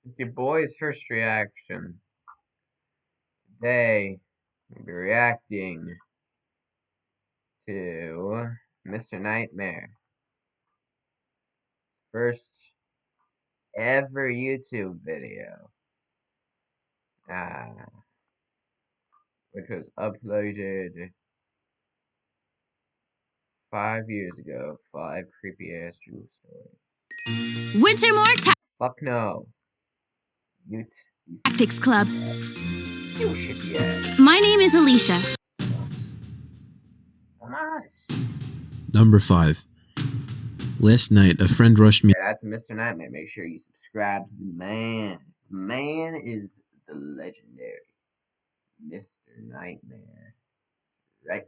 It's your boy's first reaction. Today, we'll be reacting to Mr. Nightmare. First ever YouTube video. Which was uploaded 5 years ago. 5 creepy ass true stories. Wintermore Fuck no. Tactics Club. You shitty ass. My name is Alicia. Hamas. Number 5. Last night, a friend rushed me. That's Mr. Nightmare. Make sure you subscribe to the man. The man is the legendary Mr. Nightmare. Right?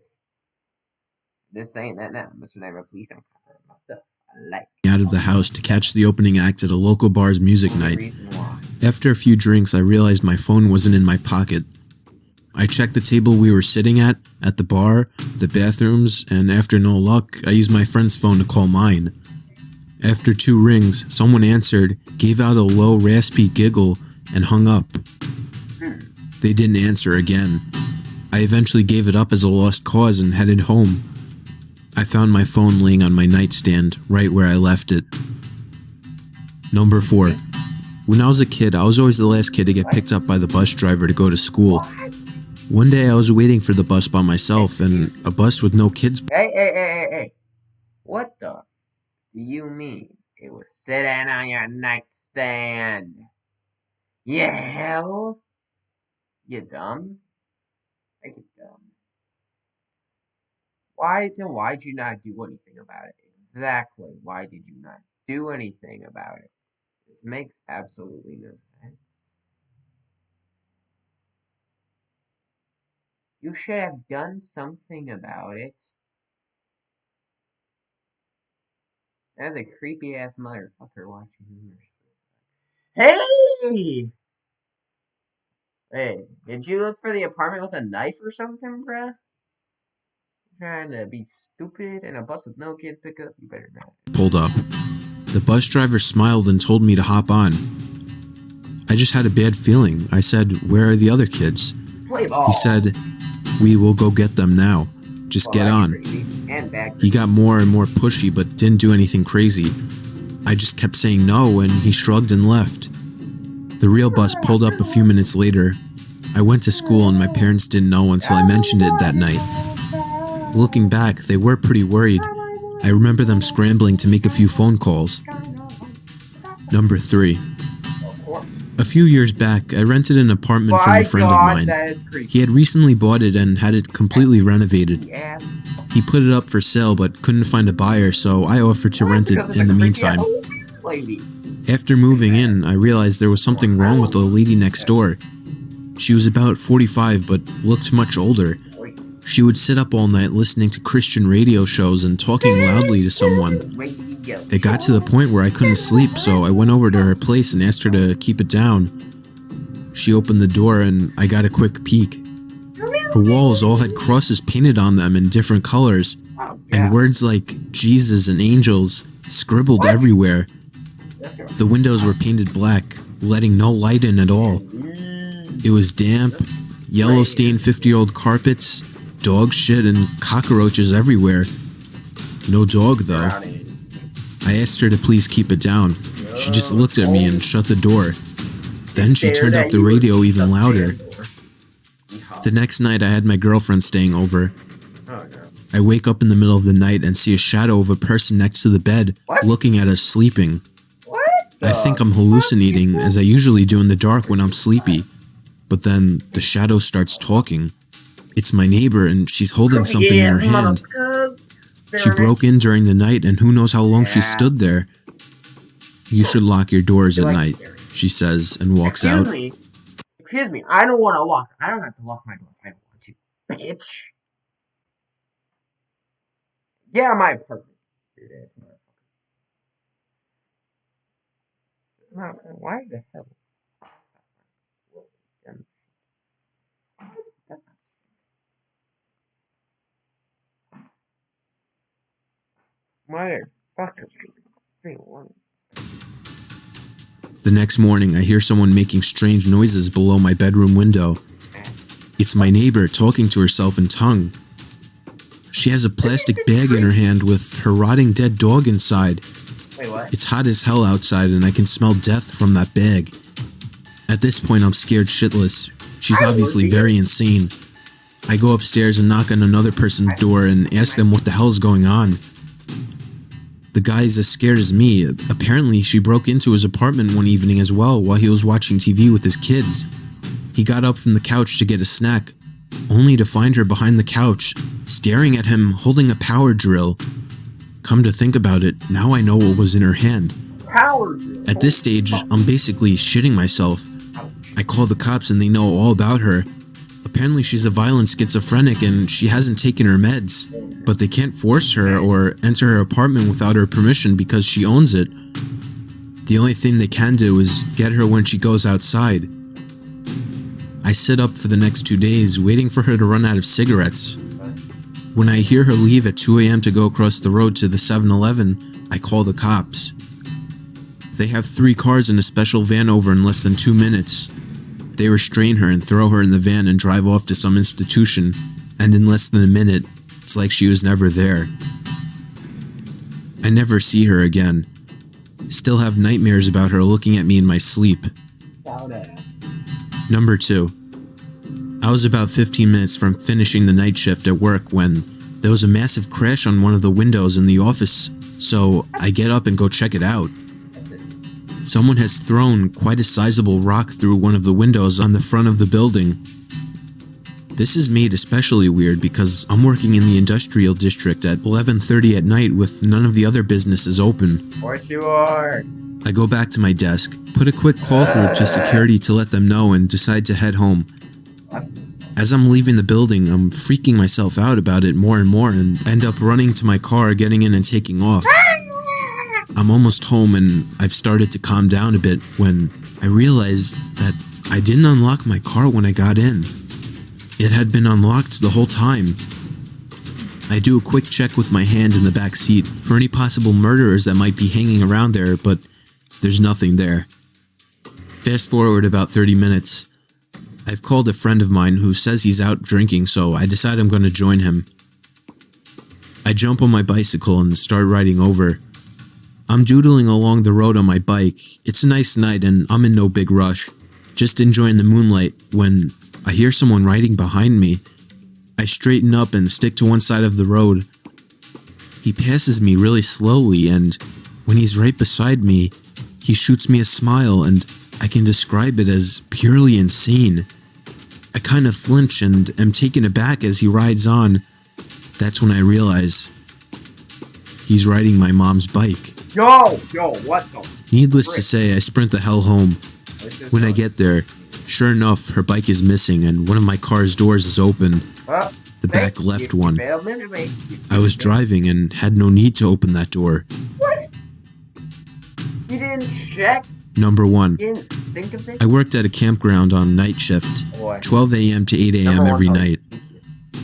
This ain't that now. Mr. Nightmare, please don't cover my stuff. I like Out of the house to catch the opening act at a local bar's music night. After a few drinks, I realized my phone wasn't in my pocket. I checked the table we were sitting at the bar, the bathrooms, and after no luck, I used my friend's phone to call mine. After 2 rings, someone answered, gave out a low, raspy giggle, and hung up. They didn't answer again. I eventually gave it up as a lost cause and headed home. I found my phone laying on my nightstand, right where I left it. Number 4. When I was a kid, I was always the last kid to get picked up by the bus driver to go to school. One day I was waiting for the bus by myself, and a bus with no kids. Hey. What the do you mean? It was sitting on your nightstand. You hell? You dumb? Like you dumb. Why'd you not do anything about it? Exactly. Why did you not do anything about it? This makes absolutely no sense. You should have done something about it. That's a creepy ass motherfucker watching you. Hey! Hey, did you look for the apartment with a knife or something, bruh? Trying to be stupid and a bus with no kid pickup? You better not. Pulled up. The bus driver smiled and told me to hop on. I just had a bad feeling. I said, "Where are the other kids?" Play ball. He said, "We will go get them now. Just get on." He got more and more pushy but didn't do anything crazy. I just kept saying no and he shrugged and left. The real bus pulled up a few minutes later. I went to school and my parents didn't know until I mentioned it that night. Looking back, they were pretty worried. I remember them scrambling to make a few phone calls. Number 3. A few years back, I rented an apartment from a friend of mine. He had recently bought it and had it completely renovated. He put it up for sale but couldn't find a buyer, so I offered to rent it in the meantime. After moving in, I realized there was something wrong with the lady next door. She was about 45 but looked much older. She would sit up all night listening to Christian radio shows and talking loudly to someone. It got to the point where I couldn't sleep, so I went over to her place and asked her to keep it down. She opened the door and I got a quick peek. Her walls all had crosses painted on them in different colors, and words like Jesus and angels scribbled everywhere. The windows were painted black, letting no light in at all. It was damp, yellow-stained 50-year-old carpets, dog shit, and cockroaches everywhere. No dog, though. I asked her to please keep it down. She just looked at me and shut the door. Then she turned up the radio even louder. The next night, I had my girlfriend staying over. I wake up in the middle of the night and see a shadow of a person next to the bed, looking at us sleeping. I think I'm hallucinating, as I usually do in the dark when I'm sleepy. But then, the shadow starts talking. It's my neighbor, and she's holding something in her hand. She broke in during the night, and who knows how long she stood there. "You should lock your doors at night," she says, and walks out. Excuse me, I don't want to lock. I don't have to lock my door if I don't want to, bitch. Yeah, my apartment. Weird ass motherfucker. Why the hell? Motherfucker. The next morning, I hear someone making strange noises below my bedroom window. It's my neighbor talking to herself in tongue. She has a plastic bag in her hand with her rotting dead dog inside. Wait, what? It's hot as hell outside and I can smell death from that bag. At this point, I'm scared shitless. She's obviously very insane. I go upstairs and knock on another person's door and ask them what the hell's going on. The guy's as scared as me. Apparently, she broke into his apartment one evening as well while he was watching TV with his kids. He got up from the couch to get a snack, only to find her behind the couch, staring at him, holding a power drill. Come to think about it, now I know what was in her hand. Power drill. At this stage, I'm basically shitting myself. I call the cops and they know all about her. Apparently she's a violent schizophrenic and she hasn't taken her meds, but they can't force her or enter her apartment without her permission because she owns it. The only thing they can do is get her when she goes outside. I sit up for the next 2 days waiting for her to run out of cigarettes. When I hear her leave at 2 a.m. to go across the road to the 7-Eleven, I call the cops. They have 3 cars and a special van over in less than 2 minutes. They restrain her and throw her in the van and drive off to some institution, and in less than a minute, it's like she was never there. I never see her again. Still have nightmares about her looking at me in my sleep. Number 2. I was about 15 minutes from finishing the night shift at work when there was a massive crash on one of the windows in the office, so I get up and go check it out. Someone has thrown quite a sizable rock through one of the windows on the front of the building. This is made especially weird because I'm working in the industrial district at 11:30 at night with none of the other businesses open. Of course you are. I go back to my desk, put a quick call through to security to let them know, and decide to head home. As I'm leaving the building, I'm freaking myself out about it more and more and end up running to my car, getting in and taking off. I'm almost home and I've started to calm down a bit when I realize that I didn't unlock my car when I got in. It had been unlocked the whole time. I do a quick check with my hand in the back seat for any possible murderers that might be hanging around there, but there's nothing there. Fast forward about 30 minutes. I've called a friend of mine who says he's out drinking, so I decide I'm going to join him. I jump on my bicycle and start riding over. I'm doodling along the road on my bike. It's a nice night and I'm in no big rush, just enjoying the moonlight when I hear someone riding behind me. I straighten up and stick to one side of the road. He passes me really slowly, and when he's right beside me, he shoots me a smile, and I can describe it as purely insane. I kind of flinch and am taken aback as he rides on. That's when I realize he's riding my mom's bike. Yo, what the? Needless to say, I sprint the hell home. When I get there, sure enough, her bike is missing and one of my car's doors is open. The back left one. I was driving and had no need to open that door. What? You didn't check? Number 1. You didn't think of it? I worked at a campground on night shift, 12 a.m. to 8 a.m. every night.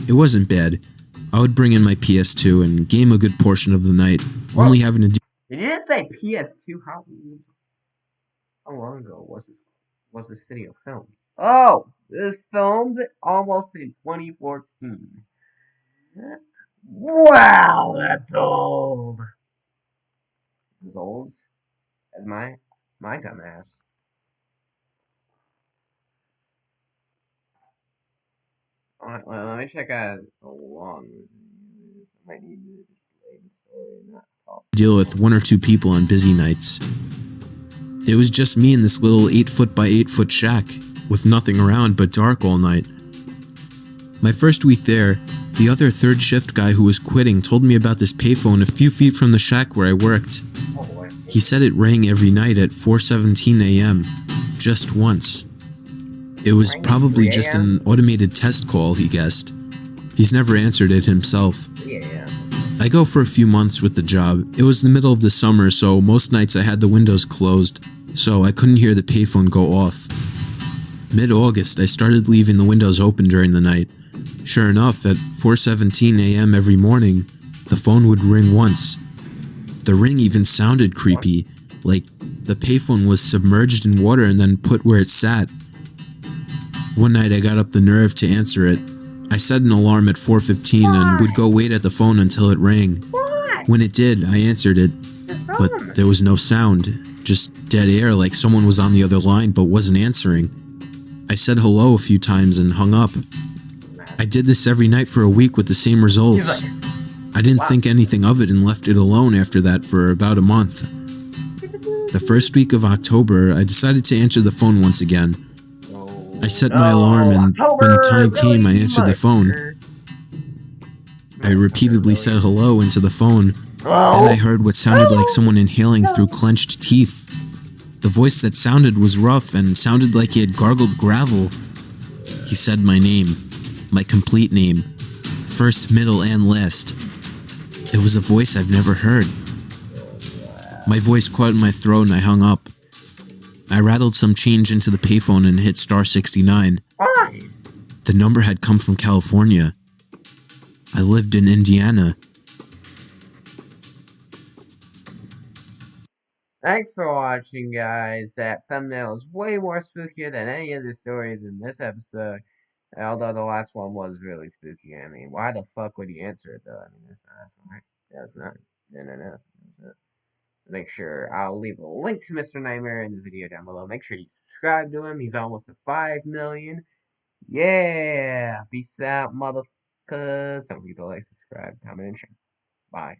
It wasn't bad. I would bring in my PS2 and game a good portion of the night, only having to do. Did you just say PS2? How long ago was this video filmed? Oh, this filmed almost in 2014. Wow, that's old. As old as my dumb ass. Alright, well, let me check out a long. I might need to play the story, not talk. Deal with 1 or 2 people on busy nights. It was just me in this little 8-foot by 8-foot shack, with nothing around but dark all night. My first week there, the other third shift guy who was quitting told me about this payphone a few feet from the shack where I worked. Oh boy. He said it rang every night at 4:17 a.m., just once. It was probably just an automated test call, he guessed. He's never answered it himself. Yeah. I go for a few months with the job. It was the middle of the summer, so most nights I had the windows closed, so I couldn't hear the payphone go off. Mid-August, I started leaving the windows open during the night. Sure enough, at 4:17 a.m. every morning, the phone would ring once. The ring even sounded creepy, like The payphone was submerged in water and then put where it sat. One night I got up the nerve to answer it. I set an alarm at 4:15 and would go wait at the phone until it rang. When it did, I answered it, but there was no sound, just dead air like someone was on the other line but wasn't answering. I said hello a few times and hung up. I did this every night for a week with the same results. I didn't think anything of it and left it alone after that for about a month. The first week of October, I decided to answer the phone once again. I set my alarm, and when the time came, I answered the phone. I repeatedly said hello into the phone. Then I heard what sounded like someone inhaling through clenched teeth. The voice that sounded was rough and sounded like he had gargled gravel. He said my name, my complete name, first, middle, and last. It was a voice I've never heard. My voice caught in my throat and I hung up. I rattled some change into the payphone and hit star 69. The number had come from California. I lived in Indiana. Thanks for watching, guys. That thumbnail is way more spookier than any of the stories in this episode. Although the last one was really spooky. I mean, why the fuck would he answer it, though? I mean, that's not. That's not. No. Make sure I'll leave a link to Mr. Nightmare in the video down below. Make sure you subscribe to him. He's almost at 5 million. Yeah. Peace out, motherfuckers. Don't forget to like, subscribe, comment, and share. Bye.